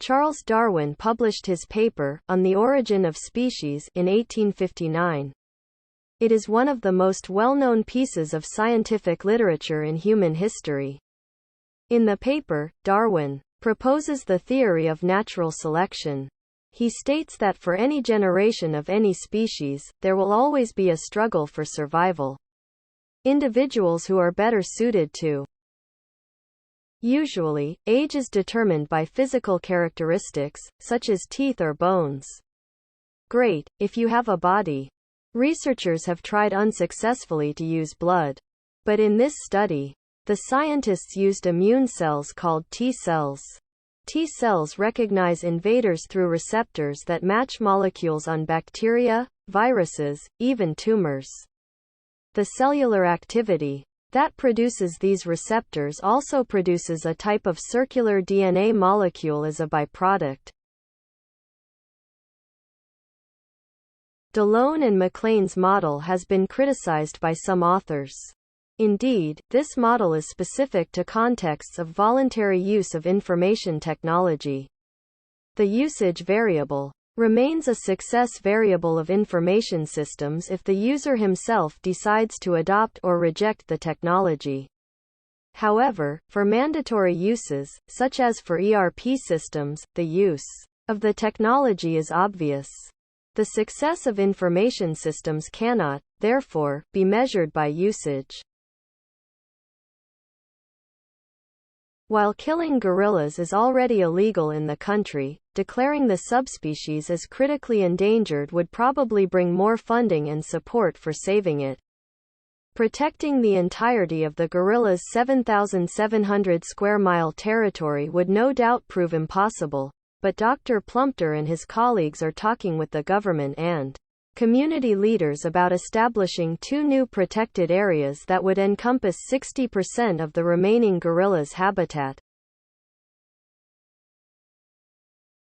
Charles Darwin published his paper, On the Origin of Species, in 1859. It is one of the most well-known pieces of scientific literature in human history. In the paper, Darwin proposes the theory of natural selection. He states that for any generation of any species, there will always be a struggle for survival. Individuals who are better suited to. Usually, age is determined by physical characteristics, such as teeth or bones. Great, if you have a body. Researchers have tried unsuccessfully to use blood. But in this study, the scientists used immune cells called T cells. T cells recognize invaders through receptors that match molecules on bacteria, viruses, even tumors. The cellular activity that produces these receptors also produces a type of circular DNA molecule as a byproduct. Delone and MacLean's model has been criticized by some authors. Indeed, this model is specific to contexts of voluntary use of information technology. The usage variable remains a success variable of information systems if the user himself decides to adopt or reject the technology. However, for mandatory uses, such as for ERP systems, the use of the technology is obvious. The success of information systems cannot, therefore, be measured by usage. While killing gorillas is already illegal in the country, declaring the subspecies as critically endangered would probably bring more funding and support for saving it. Protecting the entirety of the gorilla's 7,700 square mile territory would no doubt prove impossible, but Dr. Plumptre and his colleagues are talking with the government and community leaders about establishing 2 new protected areas that would encompass 60% of the remaining gorilla's habitat.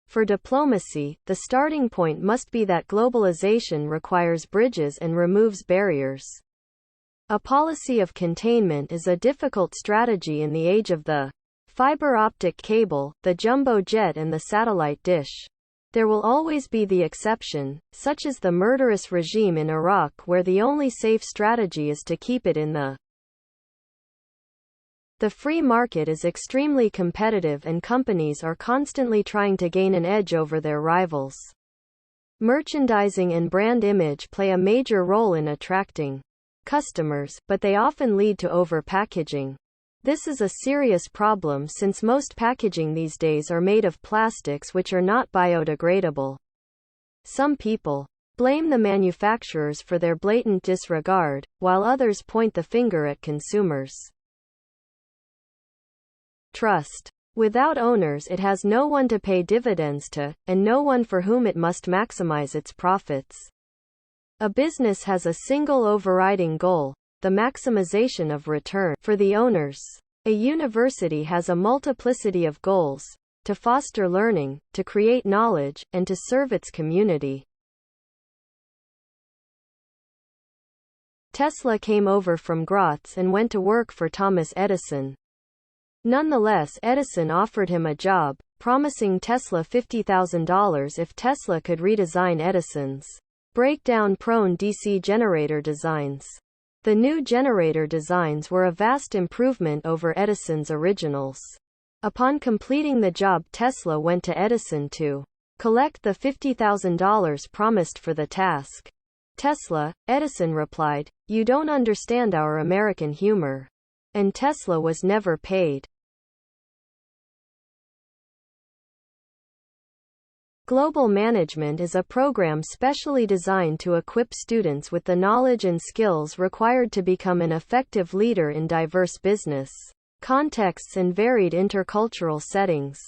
For diplomacy, the starting point must be that globalization requires bridges and removes barriers. A policy of containment is a difficult strategy in the age of the fiber optic cable, the jumbo jet and the satellite dish. There will always be the exception, such as the murderous regime in Iraq where the only safe strategy is to keep it in the free market is extremely competitive and companies are constantly trying to gain an edge over their rivals. Merchandising and brand image play a major role in attracting customers, but they often lead to overpackaging. This is a serious problem since most packaging these days are made of plastics which are not biodegradable. Some people blame the manufacturers for their blatant disregard, while others point the finger at consumers. Trust. Without owners it has no one to pay dividends to, and no one for whom it must maximize its profits. A business has a single overriding goal: the maximization of return for the owners. A university has a multiplicity of goals: to foster learning, to create knowledge, and to serve its community. Tesla came over from Graz and went to work for Thomas Edison. Nonetheless, Edison offered him a job, promising Tesla $50,000 if Tesla could redesign Edison's breakdown-prone DC generator designs. The new generator designs were a vast improvement over Edison's originals. Upon completing the job, Tesla went to Edison to collect the $50,000 promised for the task. Tesla, Edison replied, "You don't understand our American humor." And Tesla was never paid. Global Management is a program specially designed to equip students with the knowledge and skills required to become an effective leader in diverse business contexts and varied intercultural settings.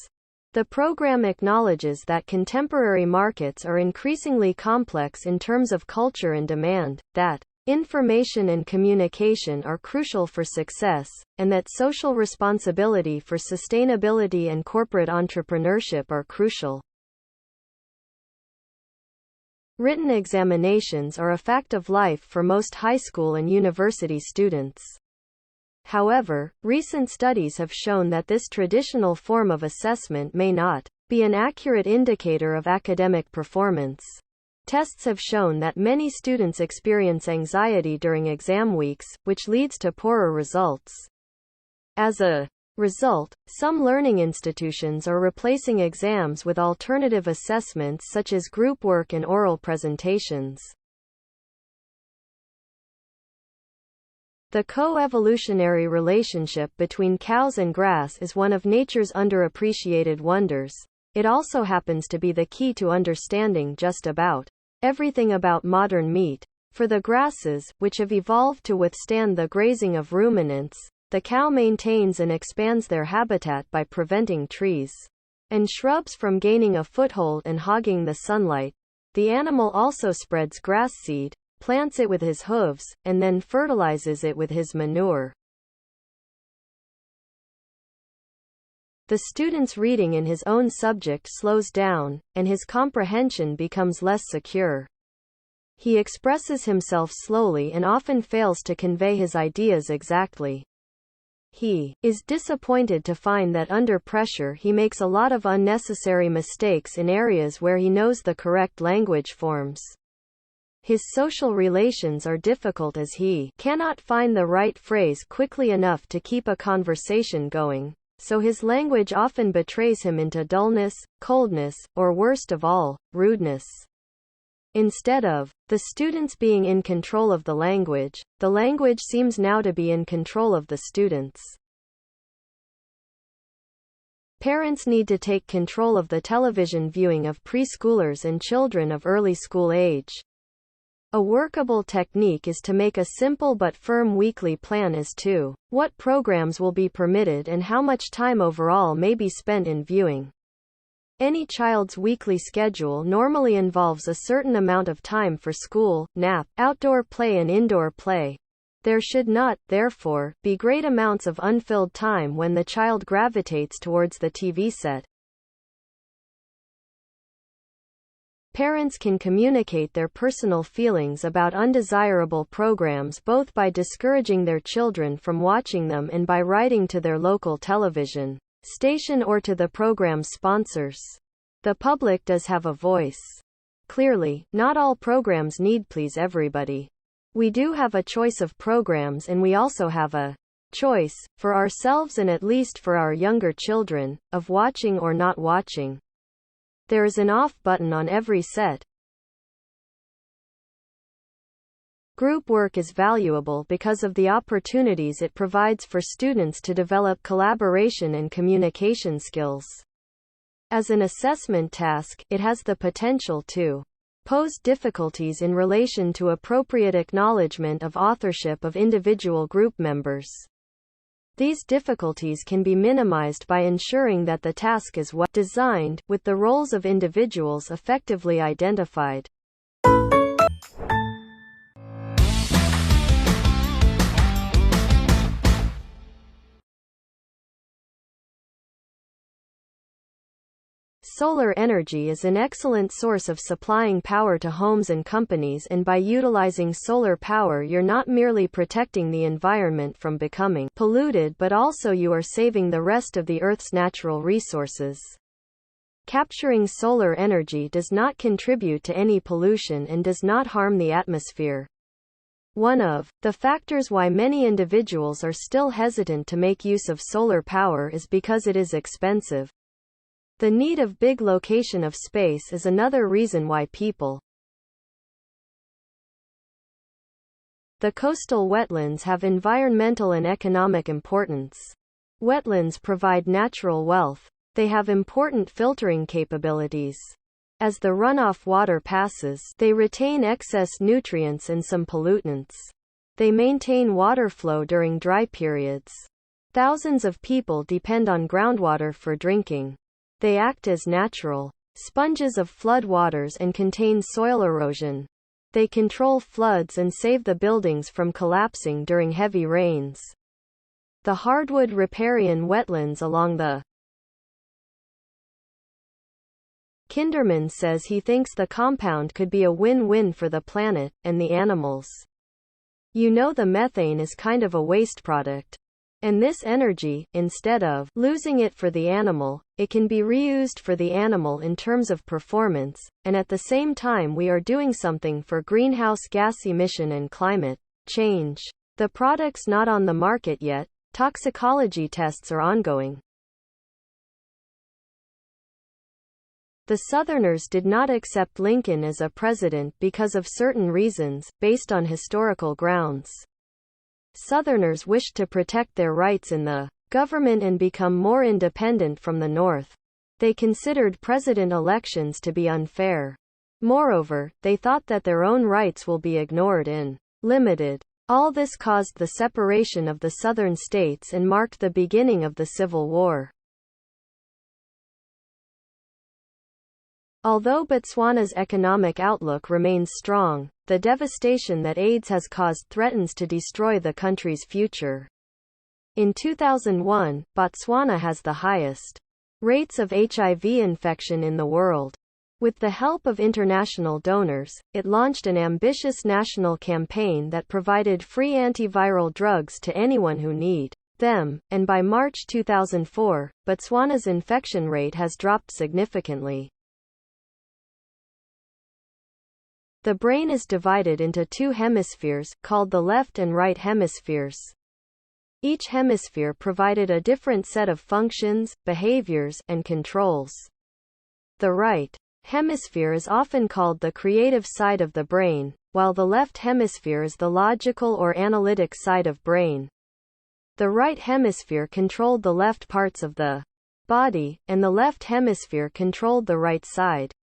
The program acknowledges that contemporary markets are increasingly complex in terms of culture and demand, that information and communication are crucial for success, and that social responsibility for sustainability and corporate entrepreneurship are crucial. Written examinations are a fact of life for most high school and university students. However, recent studies have shown that this traditional form of assessment may not be an accurate indicator of academic performance. Tests have shown that many students experience anxiety during exam weeks, which leads to poorer results. As a result, some learning institutions are replacing exams with alternative assessments such as group work and oral presentations. The co-evolutionary relationship between cows and grass is one of nature's underappreciated wonders. It also happens to be the key to understanding just about everything about modern meat. For the grasses, which have evolved to withstand the grazing of ruminants, the cow maintains and expands their habitat by preventing trees and shrubs from gaining a foothold and hogging the sunlight. The animal also spreads grass seed, plants it with his hooves, and then fertilizes it with his manure. The student's reading in his own subject slows down, and his comprehension becomes less secure. He expresses himself slowly and often fails to convey his ideas exactly. He is disappointed to find that under pressure he makes a lot of unnecessary mistakes in areas where he knows the correct language forms. His social relations are difficult as he cannot find the right phrase quickly enough to keep a conversation going, so his language often betrays him into dullness, coldness, or worst of all, rudeness. Instead of the students being in control of the language seems now to be in control of the students. Parents need to take control of the television viewing of preschoolers and children of early school age. A workable technique is to make a simple but firm weekly plan as to what programs will be permitted and how much time overall may be spent in viewing. Any child's weekly schedule normally involves a certain amount of time for school, nap, outdoor play and indoor play. There should not, therefore, be great amounts of unfilled time when the child gravitates towards the TV set. Parents can communicate their personal feelings about undesirable programs both by discouraging their children from watching them and by writing to their local television station or to the program's sponsors. The public does have a voice. Clearly, not all programs need please everybody. We do have a choice of programs and we also have a choice, for ourselves and at least for our younger children, of watching or not watching. There is an off button on every set. Group work is valuable because of the opportunities it provides for students to develop collaboration and communication skills. As an assessment task, it has the potential to pose difficulties in relation to appropriate acknowledgement of authorship of individual group members. These difficulties can be minimized by ensuring that the task is well designed, with the roles of individuals effectively identified. Solar energy is an excellent source of supplying power to homes and companies, and by utilizing solar power you're not merely protecting the environment from becoming polluted but also you are saving the rest of the Earth's natural resources. Capturing solar energy does not contribute to any pollution and does not harm the atmosphere. One of the factors why many individuals are still hesitant to make use of solar power is because it is expensive. The need of big location of space is another reason why people. The coastal wetlands have environmental and economic importance. Wetlands provide natural wealth. They have important filtering capabilities. As the runoff water passes, they retain excess nutrients and some pollutants. They maintain water flow during dry periods. Thousands of people depend on groundwater for drinking. They act as natural sponges of flood waters and contain soil erosion. They control floods and save the buildings from collapsing during heavy rains. The hardwood riparian wetlands along the Kinderman says he thinks the compound could be a win-win for the planet and the animals. You know, the methane is kind of a waste product. And this energy, instead of losing it for the animal, it can be reused for the animal in terms of performance, and at the same time we are doing something for greenhouse gas emission and climate change. The product's not on the market yet. Toxicology tests are ongoing. The Southerners did not accept Lincoln as a president because of certain reasons, based on historical grounds. Southerners wished to protect their rights in the government and become more independent from the North. They considered president elections to be unfair. Moreover, they thought that their own rights will be ignored and limited. All this caused the separation of the Southern states and marked the beginning of the Civil War. Although Botswana's economic outlook remains strong, the devastation that AIDS has caused threatens to destroy the country's future. In 2001, Botswana has the highest rates of HIV infection in the world. With the help of international donors, it launched an ambitious national campaign that provided free antiviral drugs to anyone who need them, and by March 2004, Botswana's infection rate has dropped significantly. The brain is divided into two hemispheres, called the left and right hemispheres. Each hemisphere provided a different set of functions, behaviors, and controls. The right hemisphere is often called the creative side of the brain, while the left hemisphere is the logical or analytic side of brain. The right hemisphere controlled the left parts of the body, and the left hemisphere controlled the right side.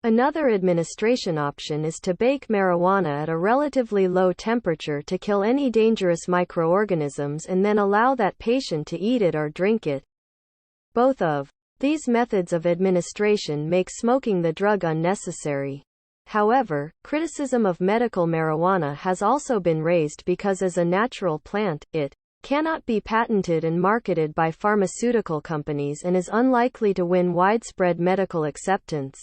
Another administration option is to bake marijuana at a relatively low temperature to kill any dangerous microorganisms and then allow that patient to eat it or drink it. Both of these methods of administration make smoking the drug unnecessary. However, criticism of medical marijuana has also been raised because as a natural plant, it cannot be patented and marketed by pharmaceutical companies and is unlikely to win widespread medical acceptance.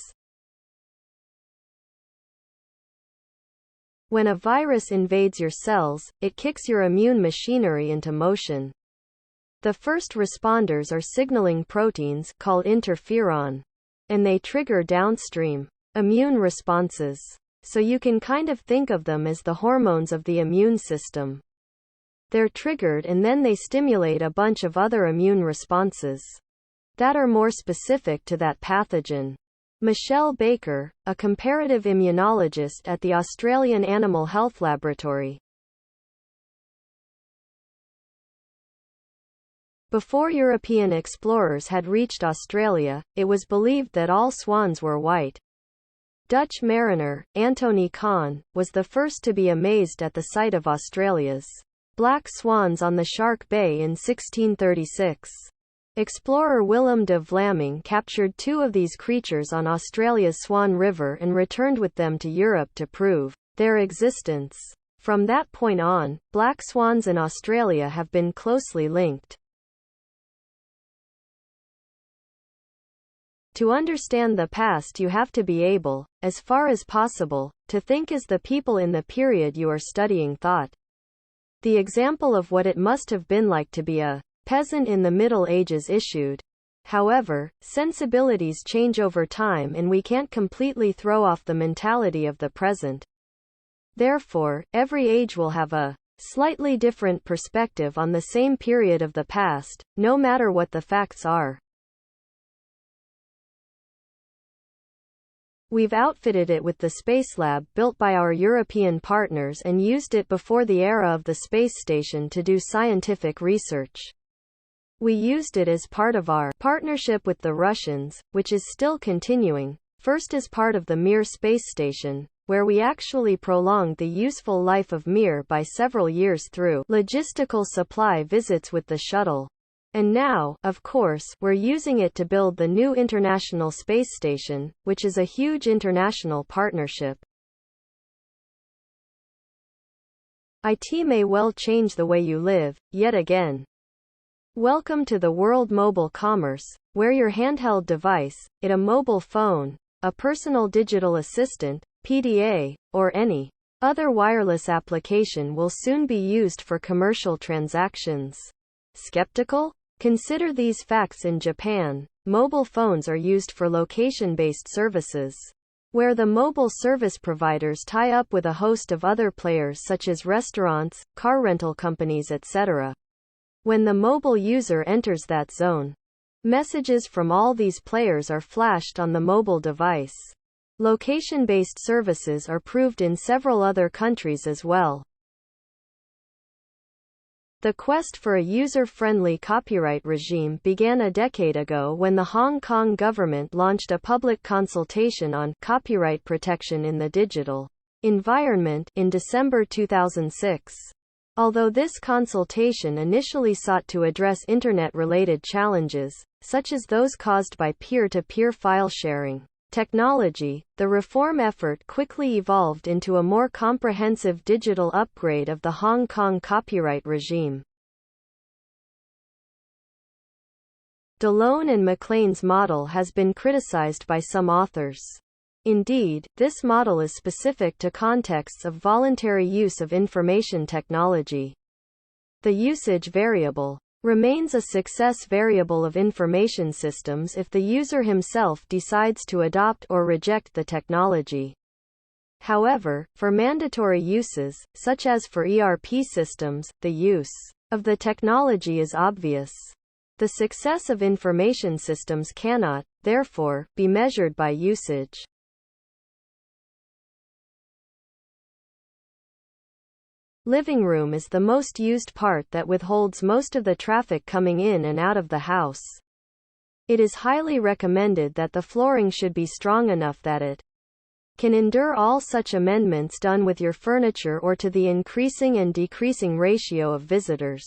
When a virus invades your cells, it kicks your immune machinery into motion. The first responders are signaling proteins called interferon, and they trigger downstream immune responses. So you can kind of think of them as the hormones of the immune system. They're triggered and then they stimulate a bunch of other immune responses that are more specific to that pathogen. Michelle Baker, a comparative immunologist at the Australian Animal Health Laboratory. Before European explorers had reached Australia, it was believed that all swans were white. Dutch mariner, Antony Kahn, was the first to be amazed at the sight of Australia's black swans on the Shark Bay in 1636. Explorer Willem de Vlaming captured two of these creatures on Australia's Swan River and returned with them to Europe to prove their existence. From that point on, black swans in Australia have been closely linked. To understand the past, you have to be able, as far as possible, to think as the people in the period you are studying thought. The example of what it must have been like to be a peasant in the Middle Ages issued. However, sensibilities change over time and we can't completely throw off the mentality of the present. Therefore, every age will have a slightly different perspective on the same period of the past, no matter what the facts are. We've outfitted it with the Space Lab built by our European partners and used it before the era of the space station to do scientific research. We used it as part of our partnership with the Russians, which is still continuing, first as part of the Mir space station, where we actually prolonged the useful life of Mir by several years through logistical supply visits with the shuttle. And now, of course, we're using it to build the new International Space Station, which is a huge international partnership. IT may well change the way you live, yet again. Welcome to the world mobile commerce, where your handheld device, it a mobile phone, a personal digital assistant, PDA, or any Other wireless application will soon be used for commercial transactions. Skeptical? Consider these facts. In Japan, mobile phones are used for location-based services, where the mobile service providers tie up with a host of other players such as restaurants, car rental companies, etc. When the mobile user enters that zone, messages from all these players are flashed on the mobile device. Location-based services are proved in several other countries as well. The quest for a user-friendly copyright regime began a decade ago when the Hong Kong government launched a public consultation on copyright protection in the digital environment in December 2006. Although this consultation initially sought to address internet-related challenges, such as those caused by peer-to-peer file sharing technology, the reform effort quickly evolved into a more comprehensive digital upgrade of the Hong Kong copyright regime. Delone and McLean's model has been criticized by some authors. Indeed, this model is specific to contexts of voluntary use of information technology. The usage variable remains a success variable of information systems if the user himself decides to adopt or reject the technology. However, for mandatory uses, such as for ERP systems, the use of the technology is obvious. The success of information systems cannot, therefore, be measured by usage. Living room is the most used part that withholds most of the traffic coming in and out of the house. It is highly recommended that the flooring should be strong enough that it can endure all such amendments done with your furniture or to the increasing and decreasing ratio of visitors.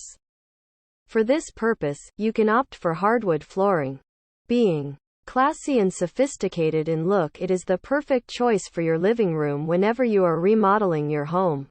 For this purpose, you can opt for hardwood flooring. Being classy and sophisticated in look, it is the perfect choice for your living room whenever you are remodeling your home.